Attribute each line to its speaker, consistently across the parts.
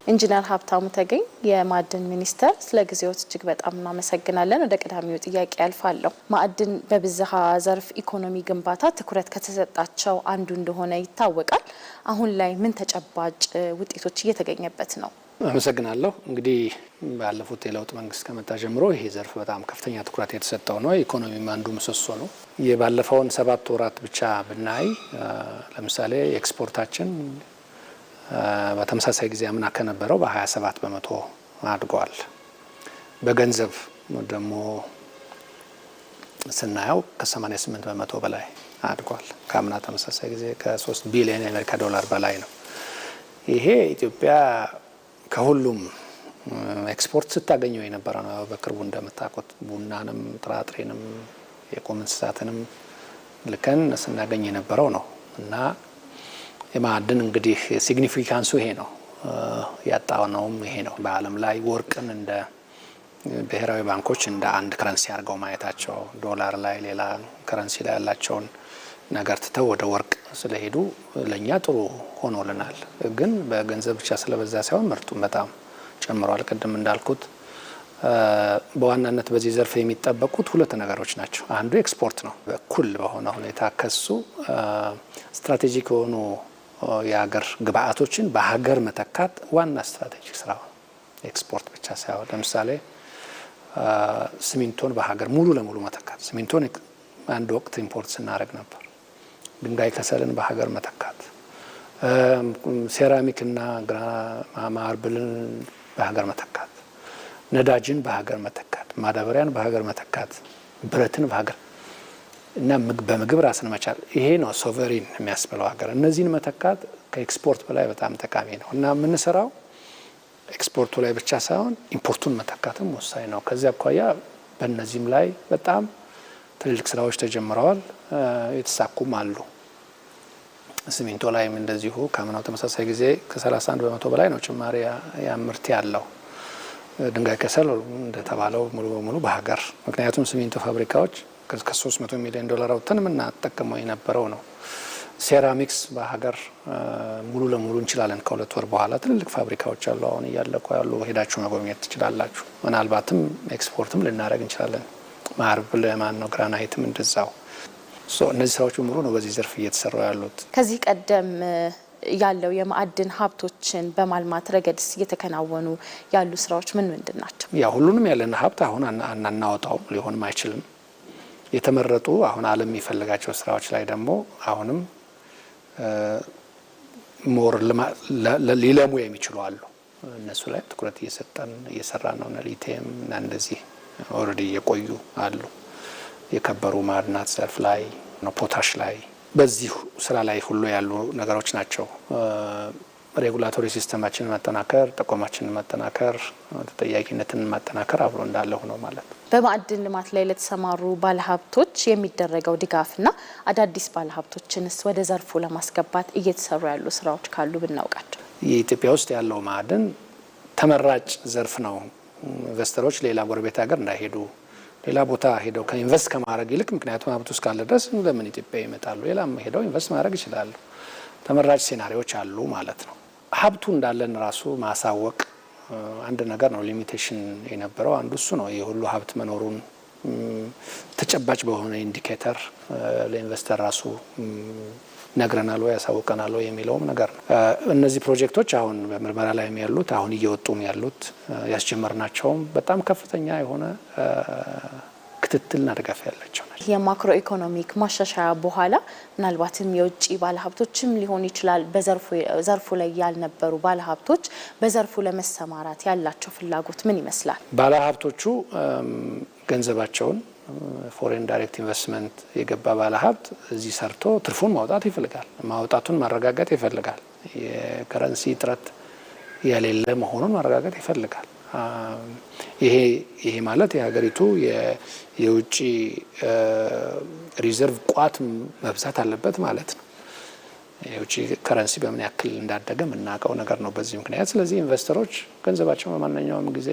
Speaker 1: ኢንጂነር ሀብታሙ ተገኝ የማዕድን ሚኒስተር፣ ስለ ጊዜዎት እጅግ በጣም እናመሰግናለን። ወደ ቀዳሚው ጥያቄ ያልፋለሁ። ማዕድን በብዝሃ ዘርፍ ኢኮኖሚ ግንባታ ትኩረት ከተሰጣቸው አንዱ እንደሆነ ይታወቃል። አሁን ላይ ምን ተጨባጭ ውጤቶች እየተገኘበት ነው?
Speaker 2: አመሰግናለሁ። እንግዲህ ባለፉት የለውጥ መንግስት ከመጣ ጀምሮ ይሄ ዘርፍ በጣም ከፍተኛ ትኩረት የተሰጠው ነው። ኢኮኖሚም አንዱ ምሰሶ ነው። የባለፈውን 7 ወራት ብቻ ብናይ ለምሳሌ ኤክስፖርታችን በተመሳሳይ ጊዜ አምና ከነበረው በ27 በመቶ አድጓል። በገንዘብ ደግሞ ስናየው ከ88 በመቶ በላይ አድጓል። ከአምና ተመሳሳይ ጊዜ ከ3 ቢሊዮን የአሜሪካ ዶላር በላይ ነው። ይሄ ኢትዮጵያ ከሁሉም ኤክስፖርት ስታገኘው የነበረ ነው። በቅርቡ እንደምታውቁት ቡናንም፣ ጥራጥሬንም፣ የቁም እንስሳትንም ልከን ስናገኝ የነበረው ነው እና የማዕድን እንግዲህ ሲግኒፊካንሱ ይሄ ነው። ያጣነውም ይሄ ነው። በዓለም ላይ ወርቅን እንደ ብሔራዊ ባንኮች እንደ አንድ ከረንሲ አድርገው ማየታቸው፣ ዶላር ላይ ሌላ ከረንሲ ላይ ያላቸውን ነገር ትተው ወደ ወርቅ ስለሄዱ ለኛ ጥሩ ሆኖልናል። ግን በገንዘብ ብቻ ስለበዛ ሳይሆን ምርቱም በጣም ጨምሯል። ቅድም እንዳልኩት በዋናነት በዚህ ዘርፍ የሚጠበቁት 2 ነገሮች ናቸው። አንዱ ኤክስፖርት ነው። በኩል በሆነ ሁኔታ ከሱ ስትራቴጂክ የሆኑ የሀገር ግብአቶችን በሀገር መተካት ዋና ስትራቴጂክ ስራ ነው። ኤክስፖርት ብቻ ሳይሆን ለምሳሌ ሲሚንቶን በሀገር ሙሉ ለሙሉ መተካት። ሲሚንቶን አንድ ወቅት ኢምፖርት ስናደርግ ነበር። ድንጋይ ከሰልን በሀገር መተካት፣ ሴራሚክና ማርብልን በሀገር መተካት፣ ነዳጅን በሀገር መተካት፣ ማዳበሪያን በሀገር መተካት፣ ብረትን በሀገር እና በምግብ ራስን መቻል። ይሄ ነው ሶቨሪን የሚያስብለው ሀገር። እነዚህን መተካት ከኤክስፖርት በላይ በጣም ጠቃሚ ነው እና የምንሰራው ኤክስፖርቱ ላይ ብቻ ሳይሆን ኢምፖርቱን መተካትም ወሳኝ ነው። ከዚያ አኳያ በእነዚህም ላይ በጣም ትልልቅ ስራዎች ተጀምረዋል፣ የተሳኩም አሉ። ሲሚንቶ ላይም እንደዚሁ ከአምናው ተመሳሳይ ጊዜ ከ31 በመቶ በላይ ነው ጭማሪ ያምርት ያለው። ድንጋይ ከሰል እንደተባለው ሙሉ በሙሉ በሀገር፣ ምክንያቱም ሲሚንቶ ፋብሪካዎች ከ300 ሚሊዮን ዶላር አውጥተን የምናጠቀመው የነበረው ነው። ሴራሚክስ በሀገር ሙሉ ለሙሉ እንችላለን። ከ2 ወር በኋላ ትልልቅ ፋብሪካዎች አሉ አሁን እያለቁ ያሉ፣ ሄዳችሁ መጎብኘት ትችላላችሁ። ምናልባትም ኤክስፖርትም ልናደርግ እንችላለን። ማርብል ነው፣ ግራናይትም እንደዛው። እነዚህ ስራዎች ሙሉ ነው በዚህ ዘርፍ እየተሰሩ ያሉት።
Speaker 1: ከዚህ ቀደም ያለው የማዕድን ሀብቶችን በማልማት ረገድስ እየተከናወኑ ያሉ ስራዎች ምንድን ናቸው?
Speaker 2: ያ ሁሉንም ያለን ሀብት አሁን አናወጣው፣ ሊሆንም አይችልም። የተመረጡ አሁን ዓለም የሚፈልጋቸው ስራዎች ላይ ደግሞ አሁንም ሞር ሊለሙ የሚችሉ አሉ። እነሱ ላይ ትኩረት እየሰራ ነው። ሊቲየም እና እንደዚህ ኦልሬዲ የቆዩ አሉ። የከበሩ ማዕድናት ዘርፍ ላይ ነው፣ ፖታሽ ላይ፣ በዚህ ስራ ላይ ሁሉ ያሉ ነገሮች ናቸው። ሬጉላቶሪ ሲስተማችንን ማጠናከር፣ ተቋማችንን ማጠናከር፣ ተጠያቂነትን ማጠናከር አብሮ እንዳለ ሆኖ ማለት ነው።
Speaker 1: በማዕድን ልማት ላይ ለተሰማሩ ባለሀብቶች የሚደረገው ድጋፍና አዳዲስ ባለሀብቶችንስ ወደ ዘርፉ ለማስገባት እየተሰሩ ያሉ ስራዎች ካሉ ብናውቃቸው።
Speaker 2: የኢትዮጵያ ውስጥ ያለው ማዕድን ተመራጭ ዘርፍ ነው። ኢንቨስተሮች ሌላ ጎረቤት ሀገር እንዳይሄዱ፣ ሌላ ቦታ ሄደው ከኢንቨስት ከማድረግ ይልቅ፣ ምክንያቱም ሀብቱ እስካለ ድረስ ለምን ኢትዮጵያ ይመጣሉ? ሌላም ሄደው ኢንቨስት ማድረግ ይችላሉ። ተመራጭ ሴናሪዎች አሉ ማለት ነው። ሀብቱ እንዳለን ራሱ ማሳወቅ አንድ ነገር ነው። ሊሚቴሽን የነበረው አንዱ እሱ ነው። የሁሉ ሀብት መኖሩን ተጨባጭ በሆነ ኢንዲኬተር ለኢንቨስተር ራሱ ነግረናል ወይ ያሳውቀናል ወይ የሚለውም ነገር ነው። እነዚህ ፕሮጀክቶች አሁን በምርመራ ላይ ያሉት፣ አሁን እየወጡም ያሉት፣ ያስጀመርናቸውም በጣም ከፍተኛ የሆነ ክትትልና ድጋፍ ያላቸው ናቸው።
Speaker 1: የማክሮ ኢኮኖሚክ ማሻሻያ በኋላ ምናልባትም የውጭ ባለሀብቶችም ሊሆን ይችላል በዘርፉ ላይ ያልነበሩ ባለሀብቶች በዘርፉ ለመሰማራት ያላቸው ፍላጎት ምን ይመስላል?
Speaker 2: ባለሀብቶቹ ገንዘባቸውን ፎሬን ዳይሬክት ኢንቨስትመንት የገባ ባለሀብት እዚህ ሰርቶ ትርፉን ማውጣት ይፈልጋል። ማውጣቱን ማረጋገጥ ይፈልጋል። የከረንሲ እጥረት የሌለ መሆኑን ማረጋገጥ ይፈልጋል። ይሄ ማለት የሀገሪቱ የውጭ ሪዘርቭ ቋት መብዛት አለበት ማለት ነው። የውጭ ከረንሲ በምን ያክል እንዳደገ የምናውቀው ነገር ነው በዚህ ምክንያት። ስለዚህ ኢንቨስተሮች ገንዘባቸው በማንኛውም ጊዜ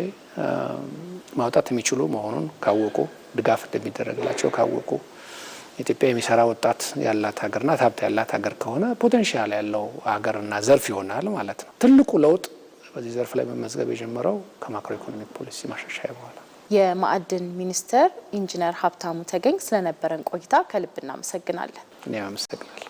Speaker 2: ማውጣት የሚችሉ መሆኑን ካወቁ፣ ድጋፍ እንደሚደረግላቸው ካወቁ፣ ኢትዮጵያ የሚሰራ ወጣት ያላት ሀገርና ሀብት ያላት ሀገር ከሆነ ፖቴንሻል ያለው ሀገርና ዘርፍ ይሆናል ማለት ነው። ትልቁ ለውጥ በዚህ ዘርፍ ላይ መመዝገብ የጀመረው ከማክሮ ኢኮኖሚክ ፖሊሲ ማሻሻያ በኋላ።
Speaker 1: የማዕድን ሚኒስትር ኢንጂነር ሀብታሙ ተገኝ ስለነበረን ቆይታ ከልብ እናመሰግናለን።
Speaker 2: እኔ አመሰግናለሁ።